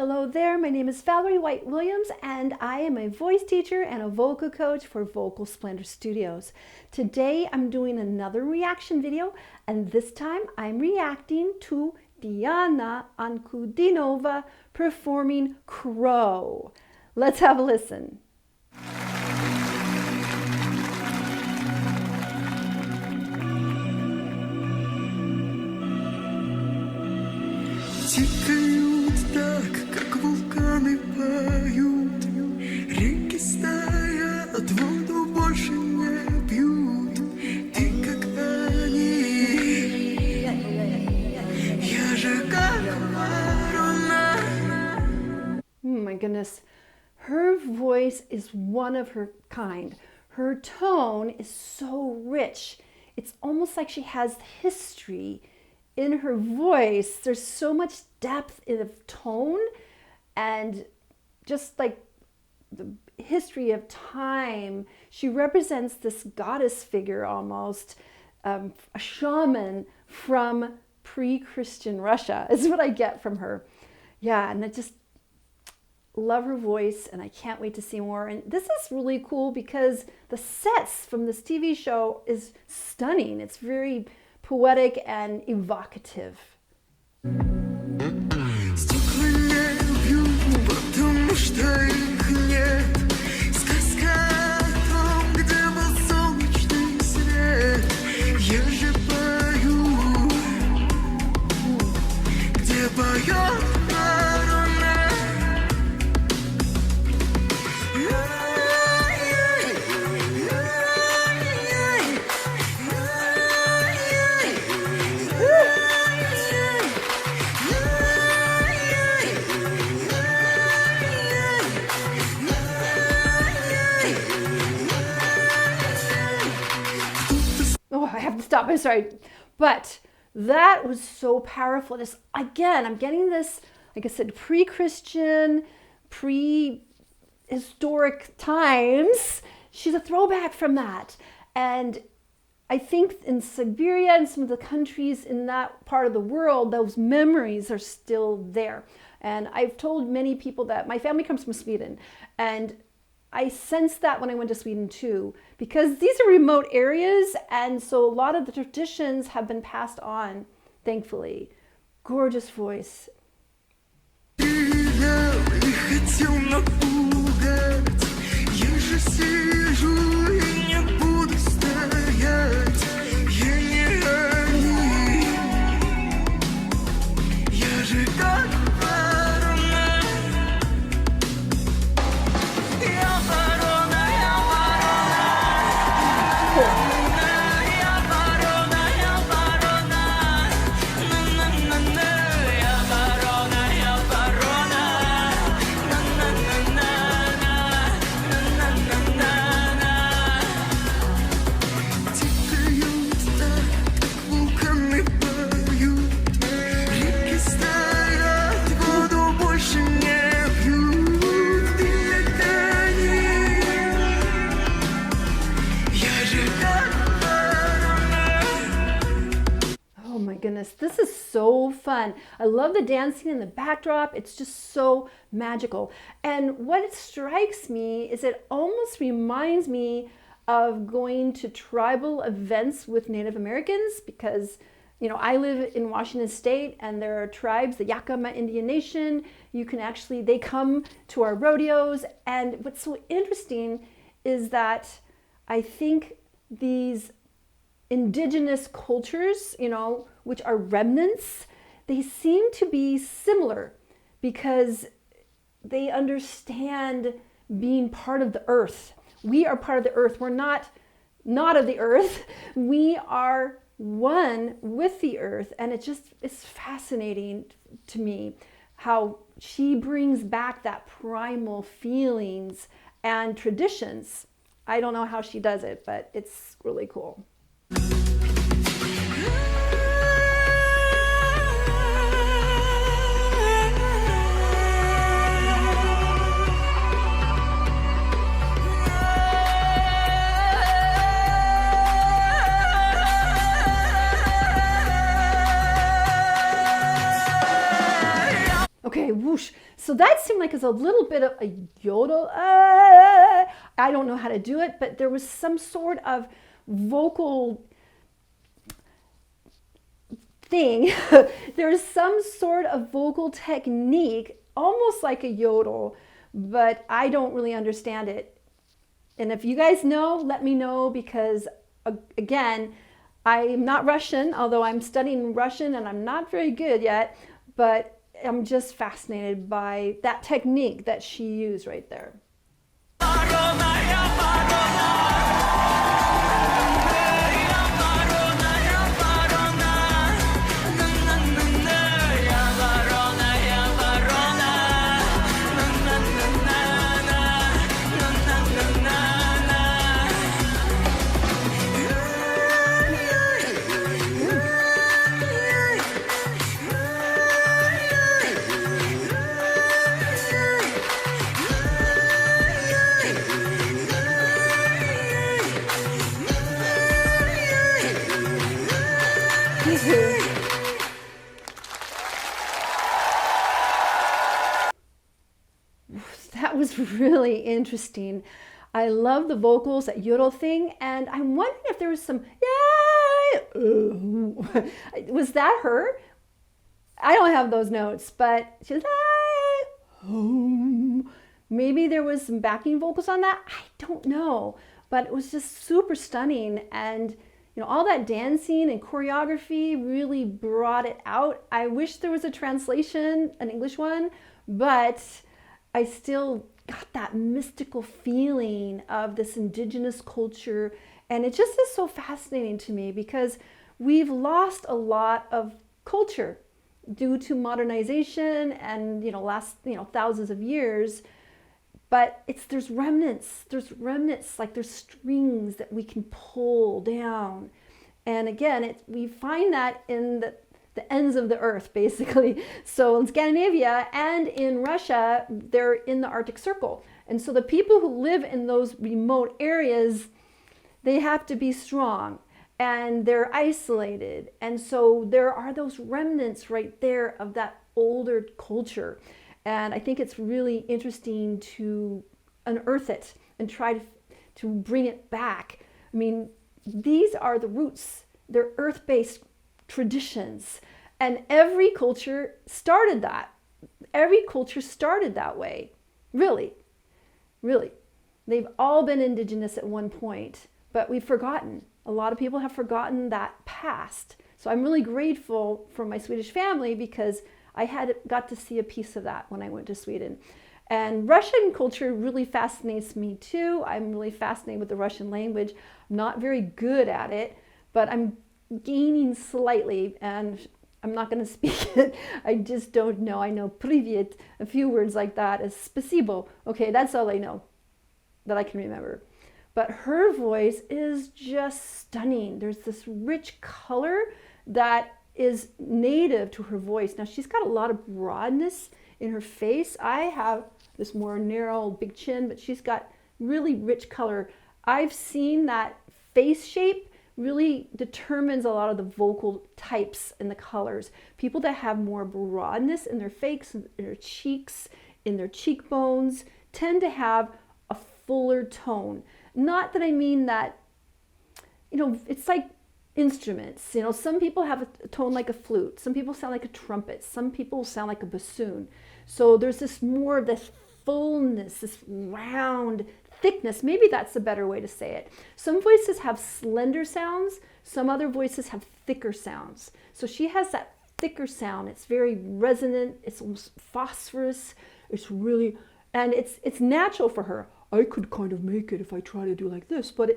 Hello there, my name is Valerie White Williams and I am a voice teacher and a vocal coach for Vocal Splendor Studios. Today I'm doing another reaction video and this time I'm reacting to Diana Ankudinova performing Crow. Let's have a listen. Тикают так, как вулканы поют, реки стоят, воду больше не пьют. Ты как они, я же как ворона. Oh my goodness, her voice is one of her kind. Her tone is so rich. It's almost like she has history in her voice. There's so much depth in the tone and just like the history of time. She represents this goddess figure almost, a shaman from pre-Christian Russia is what I get from her. Yeah, and I just love her voice and I can't wait to see more. And this is really cool because the sets from this TV show is stunning. It's very poetic and evocative. Стекла не бью, потому что их нет. Сказка о том, где был солнечный свет. Я же пою, где поет ворона. Oh, I have to stop. I'm sorry. But that was so powerful. This, again, I'm getting this, like I said, pre-Christian, pre-historic times. She's a throwback from that. And I think in Siberia and some of the countries in that part of the world, those memories are still there. And I've told many people that my family comes from Sweden, and I sensed that when I went to Sweden too, because these are remote areas, and so a lot of the traditions have been passed on, thankfully. Gorgeous voice. Goodness, this is so fun. I love the dancing in the backdrop. It's just so magical. And what strikes me is it almost reminds me of going to tribal events with Native Americans because, you know, I live in Washington State and there are tribes, the Yakama Indian Nation. You can actually, they come to our rodeos. And what's so interesting is that I think these indigenous cultures, you know, which are remnants, they seem to be similar because they understand being part of the earth. We are part of the earth. We're not of the earth. We are one with the earth. And it just is fascinating to me how she brings back that primal feelings and traditions. I don't know how she does it, but it's really cool. Okay, whoosh. So that seemed like it's a little bit of a yodel. I don't know how to do it, but there was some sort of vocal thing. There's some sort of vocal technique, almost like a yodel, but I don't really understand it. And if you guys know, let me know, because again, I'm not Russian, although I'm studying Russian and I'm not very good yet, but I'm just fascinated by that technique that she used right there. That was really interesting. I love the vocals, that yodel thing, and I'm wondering if there was some, was that her? I don't have those notes, but she was, maybe there was some backing vocals on that. I don't know, but it was just super stunning. And all that dancing and choreography really brought it out. I wish there was a translation, an English one, but I still got that mystical feeling of this indigenous culture. And it just is so fascinating to me, because we've lost a lot of culture due to modernization and last thousands of years. But there's remnants, like there's strings that we can pull down. And again, we find that in the ends of the earth, basically. So in Scandinavia and in Russia, they're in the Arctic Circle. And so the people who live in those remote areas, they have to be strong and they're isolated. And so there are those remnants right there of that older culture. And I think it's really interesting to unearth it and try to bring it back. I mean, these are the roots. They're earth-based traditions. And every culture started that. Every culture started that way. Really. They've all been indigenous at one point, but we've forgotten. A lot of people have forgotten that past. So I'm really grateful for my Swedish family, because I got to see a piece of that when I went to Sweden. And Russian culture really fascinates me too. I'm really fascinated with the Russian language. I'm not very good at it, but I'm gaining slightly, and I'm not going to speak it. I just don't know. I know privyet, a few words like that, as spasibo. Okay, that's all I know that I can remember. But her voice is just stunning. There's this rich color that is native to her voice. Now, she's got a lot of broadness in her face. I have this more narrow, big chin, but she's got really rich color. I've seen that face shape really determines a lot of the vocal types and the colors. People that have more broadness in their face, in their cheeks, in their cheekbones, tend to have a fuller tone. Not that I mean that, it's like instruments. Some people have a tone like a flute. Some people sound like a trumpet. Some people sound like a bassoon. So there's more of this fullness, this round thickness. Maybe that's a better way to say it. Some voices have slender sounds. Some other voices have thicker sounds. So she has that thicker sound. It's very resonant. It's almost phosphorus. And it's natural for her. I could kind of make it if I try to do like this, but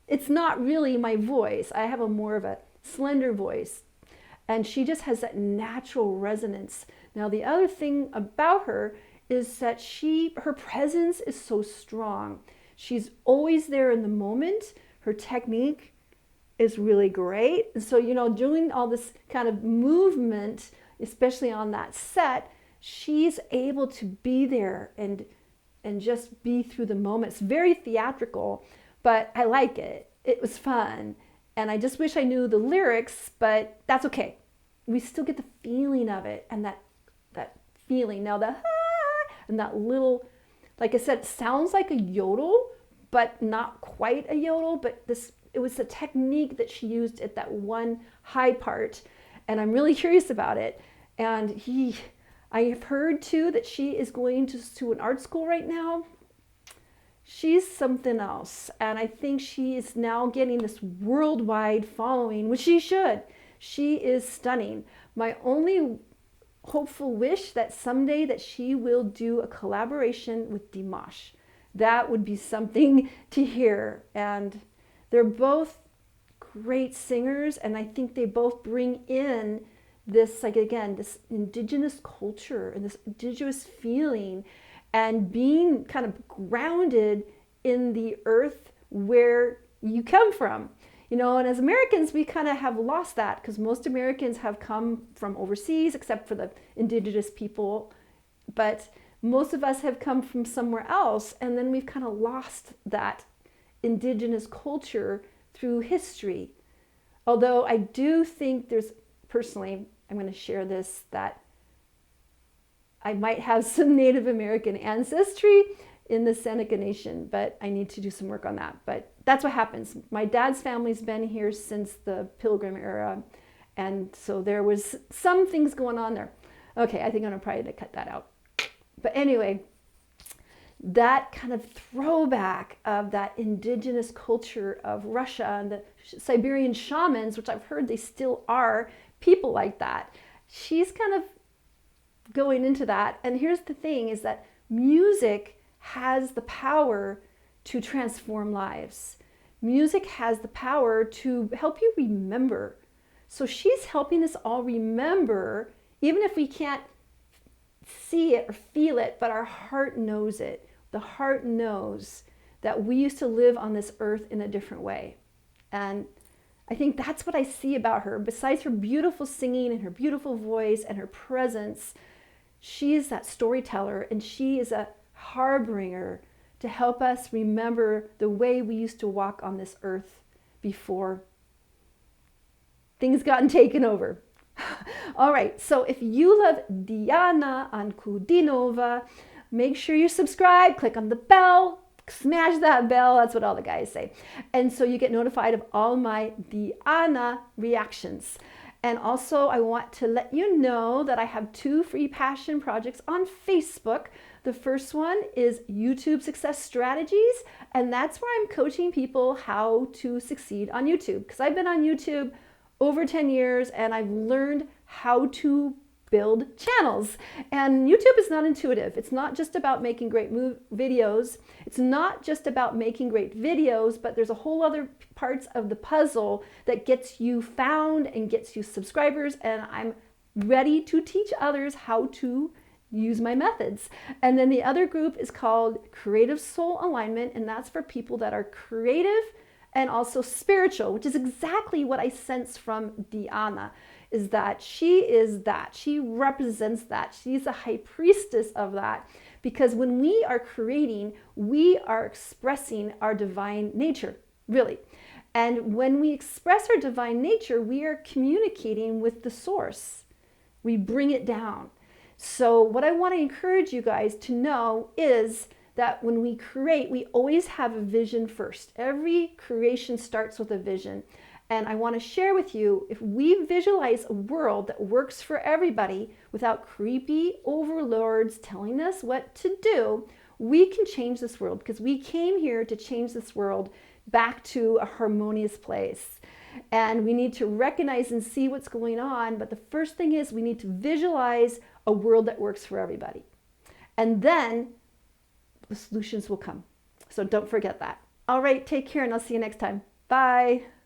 it's not really my voice. I have more of a slender voice, and she just has that natural resonance. Now, the other thing about her is that her presence is so strong. She's always there in the moment. Her technique is really great. And so, doing all this kind of movement, especially on that set, she's able to be there and just be through the moment. It's very theatrical, but I like it. It was fun. And I just wish I knew the lyrics, but that's okay. We still get the feeling of it, and that feeling. Now and that little, like I said, it sounds like a yodel, but not quite a yodel, but it was a technique that she used at that one high part, and I'm really curious about it. And I have heard too that she is going to an art school right now. She's something else, and I think she is now getting this worldwide following, which she should. She is stunning. My only hopeful wish that someday that she will do a collaboration with Dimash. That would be something to hear. And they're both great singers, and I think they both bring in this, like, again, this indigenous culture and this indigenous feeling, and being kind of grounded in the earth where you come from. You know, and as Americans, we kind of have lost that, because most Americans have come from overseas, except for the indigenous people. But most of us have come from somewhere else, and then we've kind of lost that indigenous culture through history. Although I do think personally, I'm going to share this, that I might have some Native American ancestry in the Seneca Nation, but I need to do some work on that. But that's what happens. My dad's family's been here since the Pilgrim era, and so there was some things going on there. Okay, I think I'm probably going to cut that out. But anyway, that kind of throwback of that indigenous culture of Russia and the Siberian shamans, which I've heard they still are people like that. She's kind of going into that. And here's the thing, is that music has the power to transform lives. Music has the power to help you remember. So she's helping us all remember, even if we can't see it or feel it, but our heart knows it. The heart knows that we used to live on this earth in a different way. And I think that's what I see about her. Besides her beautiful singing and her beautiful voice and her presence, she is that storyteller, and she is a harbinger to help us remember the way we used to walk on this earth before things gotten taken over. All right, so if you love Diana Ankudinova, make sure you subscribe, click on the bell, smash that bell, that's what all the guys say. And so you get notified of all my Diana reactions. And also I want to let you know that I have 2 free passion projects on Facebook. The first one is YouTube Success Strategies, and that's where I'm coaching people how to succeed on YouTube, because I've been on YouTube over 10 years and I've learned how to build channels. And YouTube is not intuitive. It's not just about making great videos. It's not just about making great videos, but there's a whole other parts of the puzzle that gets you found and gets you subscribers. And I'm ready to teach others how to use my methods. And then the other group is called Creative Soul Alignment, and that's for people that are creative and also spiritual, which is exactly what I sense from Diana, is that she represents that. She's a high priestess of that, because when we are creating, we are expressing our divine nature, really. And when we express our divine nature, we are communicating with the source. We bring it down. So what I want to encourage you guys to know is that when we create, we always have a vision first. Every creation starts with a vision. And I want to share with you, if we visualize a world that works for everybody without creepy overlords telling us what to do, we can change this world, because we came here to change this world back to a harmonious place. And we need to recognize and see what's going on. But the first thing is we need to visualize a world that works for everybody. And then the solutions will come. So don't forget that. All right, take care, and I'll see you next time. Bye.